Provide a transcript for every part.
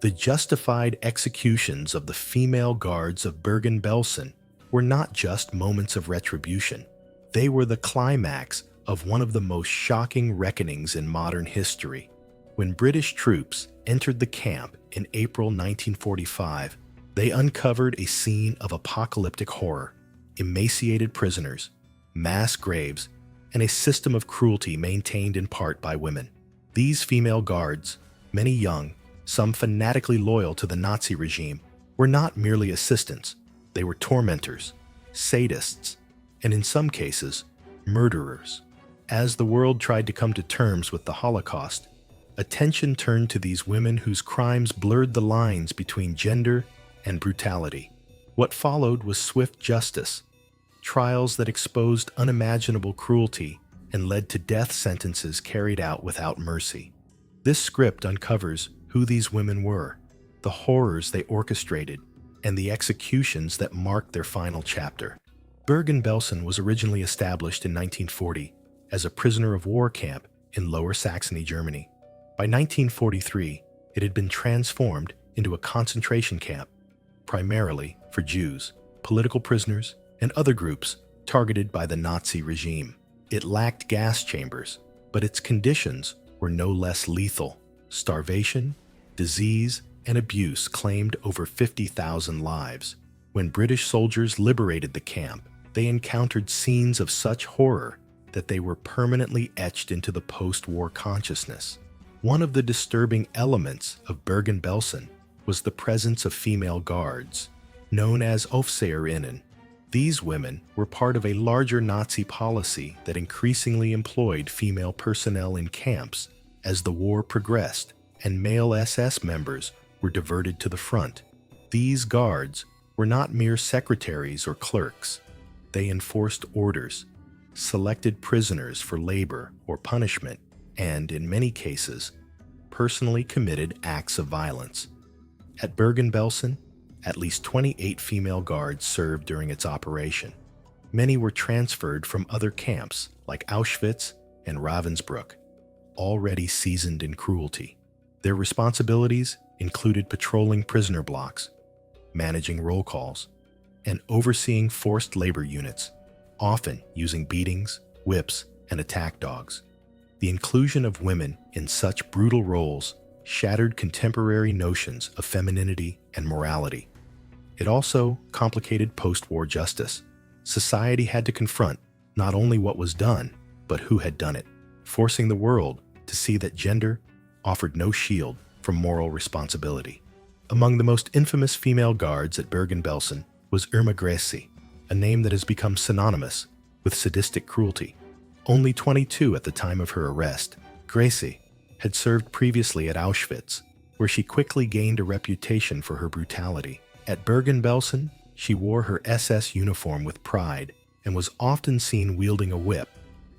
The justified executions of the female guards of Bergen Belsen were not just moments of retribution. They were the climax of one of the most shocking reckonings in modern history. When British troops entered the camp in April 1945, they uncovered a scene of apocalyptic horror: emaciated prisoners, mass graves, and a system of cruelty maintained in part by women. These female guards, many young, some fanatically loyal to the Nazi regime, were not merely assistants. They were tormentors, sadists, and in some cases, murderers. As the world tried to come to terms with the Holocaust, attention turned to these women whose crimes blurred the lines between gender and brutality. What followed was swift justice, trials that exposed unimaginable cruelty and led to death sentences carried out without mercy. This script uncovers who these women were, the horrors they orchestrated, and the executions that marked their final chapter. Bergen Belsen was originally established in 1940 as a prisoner of war camp in Lower Saxony, Germany. By 1943, it had been transformed into a concentration camp, primarily for Jews, political prisoners, and other groups targeted by the Nazi regime. It lacked gas chambers, but its conditions were no less lethal. Starvation, disease, and abuse claimed over 50,000 lives. When British soldiers liberated the camp, they encountered scenes of such horror that they were permanently etched into the post-war consciousness. One of the disturbing elements of Bergen Belsen was the presence of female guards, known as Officerinnen. These women were part of a larger Nazi policy that increasingly employed female personnel in camps as the war progressed and male SS members were diverted to the front. These guards were not mere secretaries or clerks. They enforced orders, selected prisoners for labor or punishment, and, in many cases, personally committed acts of violence. At Bergen Belsen, at least 28 female guards served during its operation. Many were transferred from other camps like Auschwitz and Ravensbrück, already seasoned in cruelty. Their responsibilities included patrolling prisoner blocks, managing roll calls, and overseeing forced labor units, often using beatings, whips, and attack dogs. The inclusion of women in such brutal roles shattered contemporary notions of femininity and morality. It also complicated post-war justice. Society had to confront not only what was done, but who had done it, forcing the world to see that gender offered no shield from moral responsibility. Among the most infamous female guards at Bergen Belsen was Irma Greci, a name that has become synonymous with sadistic cruelty. Only 22 at the time of her arrest, Greci had served previously at Auschwitz, where she quickly gained a reputation for her brutality. At Bergen Belsen, she wore her SS uniform with pride and was often seen wielding a whip,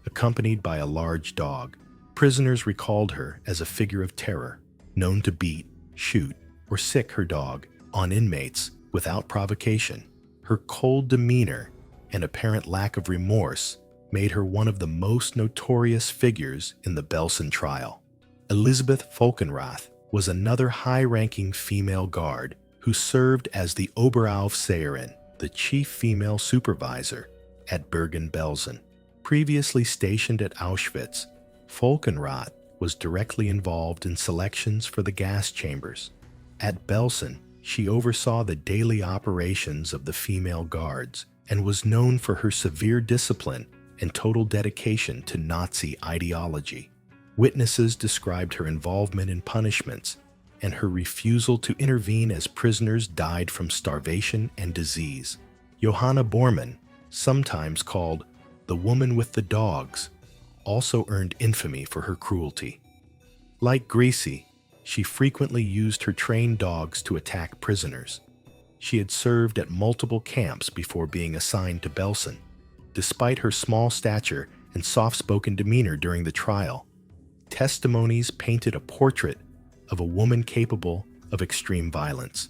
accompanied by a large dog. Prisoners recalled her as a figure of terror, known to beat, shoot, or sick her dog on inmates without provocation. Her cold demeanor and apparent lack of remorse made her one of the most notorious figures in the Belsen trial. Elisabeth Falkenrath was another high-ranking female guard who served as the Oberaufseherin, the chief female supervisor at Bergen Belsen. Previously stationed at Auschwitz, Falkenrath was directly involved in selections for the gas chambers. At Belsen, she oversaw the daily operations of the female guards and was known for her severe discipline and total dedication to Nazi ideology. Witnesses described her involvement in punishments and her refusal to intervene as prisoners died from starvation and disease. Johanna Bormann, sometimes called the woman with the dogs, also earned infamy for her cruelty. Like Greci, she frequently used her trained dogs to attack prisoners. She had served at multiple camps before being assigned to Belsen. Despite her small stature and soft-spoken demeanor during the trial, testimonies painted a portrait of a woman capable of extreme violence.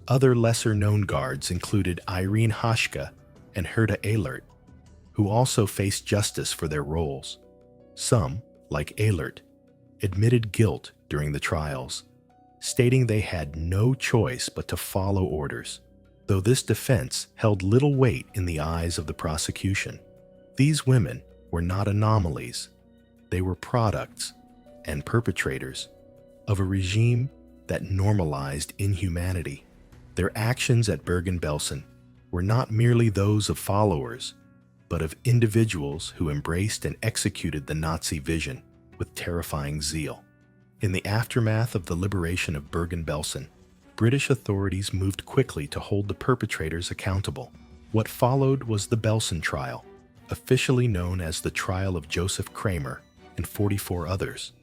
Other lesser-known guards included Irene Haschke and Herta Ehlert, who also faced justice for their roles. Some, like Ehlert, admitted guilt during the trials. stating they had no choice but to follow orders, though this defense held little weight in the eyes of the prosecution. These women were not anomalies. They were products and perpetrators of a regime that normalized inhumanity. Their actions at Bergen Belsen were not merely those of followers, but of individuals who embraced and executed the Nazi vision with terrifying zeal. In the aftermath of the liberation of Bergen Belsen, British authorities moved quickly to hold the perpetrators accountable. What followed was the Belsen trial, officially known as the trial of Joseph Kramer and 44 others,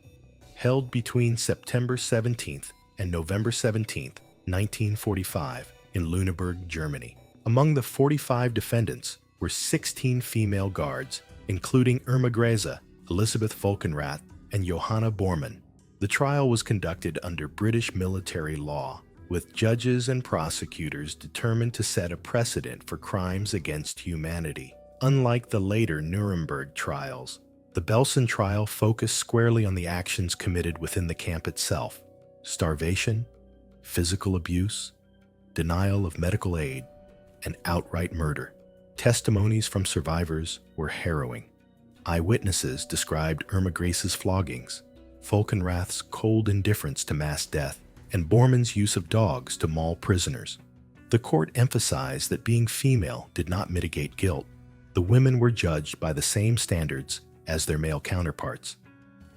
held between September 17th and November 17th, 1945, in Lüneburg, Germany. Among the 45 defendants were 16 female guards, including Irma Grese, Elisabeth Volkenrath, and Johanna Bormann. The trial was conducted under British military law, with judges and prosecutors determined to set a precedent for crimes against humanity. Unlike the later Nuremberg trials, the Belsen trial focused squarely on the actions committed within the camp itself: starvation, physical abuse, denial of medical aid, and outright murder. Testimonies from survivors were harrowing. Eyewitnesses described Irma Grese's floggings, Volkenrath's cold indifference to mass death, and Bormann's use of dogs to maul prisoners. The court emphasized that being female did not mitigate guilt. The women were judged by the same standards as their male counterparts.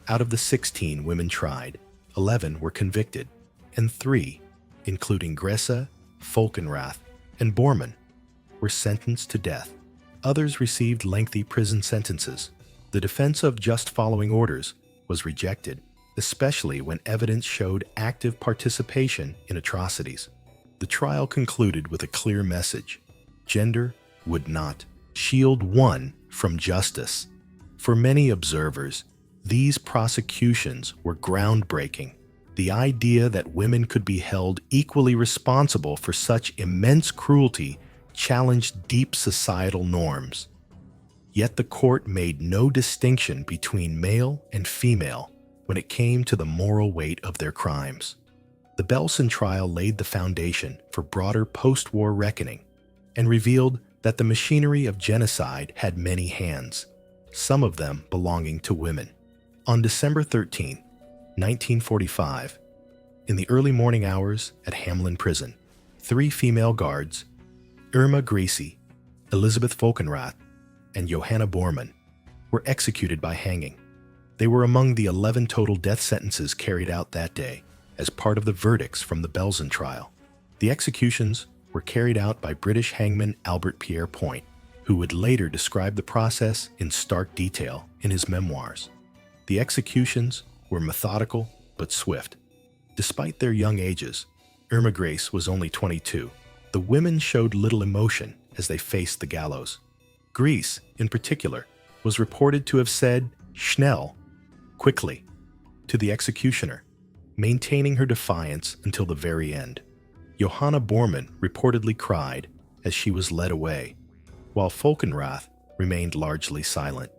Out of the 16 women tried, 11 were convicted, and 3, including Grese, Volkenrath, and Bormann, were sentenced to death. Others received lengthy prison sentences. The defense of just following orders was rejected, especially when evidence showed active participation in atrocities. The trial concluded with a clear message: gender would not shield one from justice. For many observers, these prosecutions were groundbreaking. The idea that women could be held equally responsible for such immense cruelty challenged deep societal norms. Yet the court made no distinction between male and female when it came to the moral weight of their crimes. The Belsen trial laid the foundation for broader post-war reckoning and revealed that the machinery of genocide had many hands, some of them belonging to women. On December 13, 1945, in the early morning hours at Hamelin Prison, 3 female guards, Irma Grese, Elisabeth Volkenrath, and Johanna Bormann, were executed by hanging. They were among the 11 total death sentences carried out that day as part of the verdicts from the Belsen trial. The executions were carried out by British hangman Albert Pierre Point, who would later describe the process in stark detail in his memoirs. The executions were methodical but swift. Despite their young ages, Irma Grese was only 22. The women showed little emotion as they faced the gallows. Grese, in particular, was reported to have said "schnell," quickly, to the executioner, maintaining her defiance until the very end. Johanna Bormann reportedly cried as she was led away, while Volkenrath remained largely silent.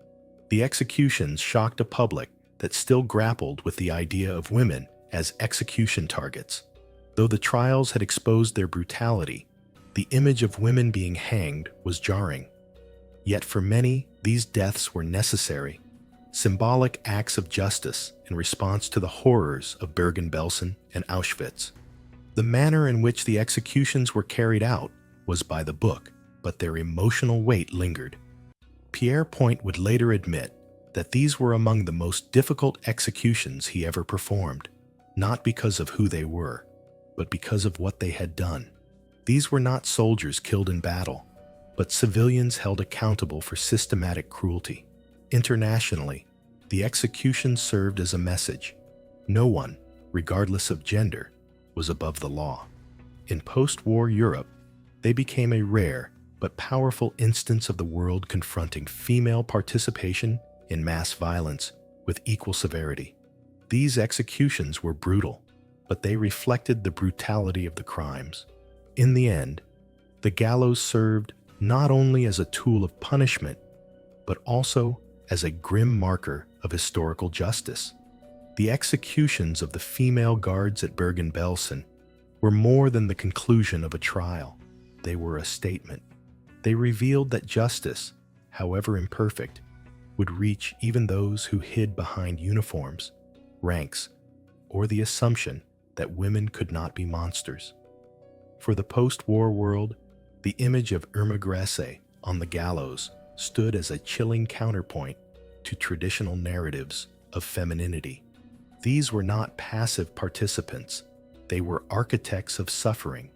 The executions shocked a public that still grappled with the idea of women as execution targets. Though the trials had exposed their brutality, the image of women being hanged was jarring. Yet for many, these deaths were necessary, symbolic acts of justice in response to the horrors of Bergen Belsen and Auschwitz. The manner in which the executions were carried out was by the book, but their emotional weight lingered. Pierre Point would later admit that these were among the most difficult executions he ever performed, not because of who they were, but because of what they had done. These were not soldiers killed in battle, but civilians held accountable for systematic cruelty. Internationally, the execution served as a message. No one, regardless of gender, was above the law. In post-war Europe, they became a rare but powerful instance of the world confronting female participation in mass violence with equal severity. These executions were brutal, but they reflected the brutality of the crimes. In the end, the gallows served not only as a tool of punishment, but also as a grim marker of historical justice. The executions of the female guards at Bergen Belsen were more than the conclusion of a trial. They were a statement. They revealed that justice, however imperfect, would reach even those who hid behind uniforms, ranks, or the assumption that women could not be monsters. For the post-war world, the image of Irma Grese on the gallows stood as a chilling counterpoint to traditional narratives of femininity. These were not passive participants. They were architects of suffering.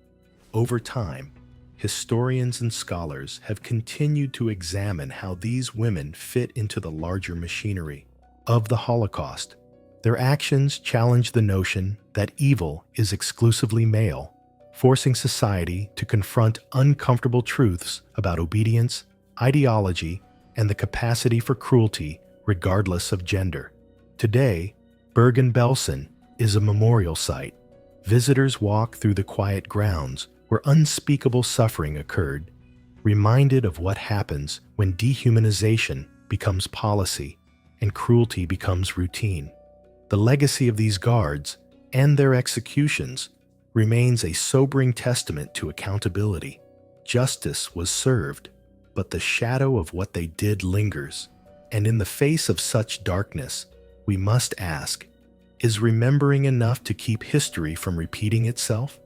Over time, historians and scholars have continued to examine how these women fit into the larger machinery of the Holocaust. Their actions challenge the notion that evil is exclusively male, forcing society to confront uncomfortable truths about obedience, ideology, and the capacity for cruelty regardless of gender. Today, Bergen Belsen is a memorial site. Visitors walk through the quiet grounds where unspeakable suffering occurred, reminded of what happens when dehumanization becomes policy and cruelty becomes routine. The legacy of these guards and their executions remains a sobering testament to accountability. Justice was served, but the shadow of what they did lingers. And in the face of such darkness, we must ask, is remembering enough to keep history from repeating itself?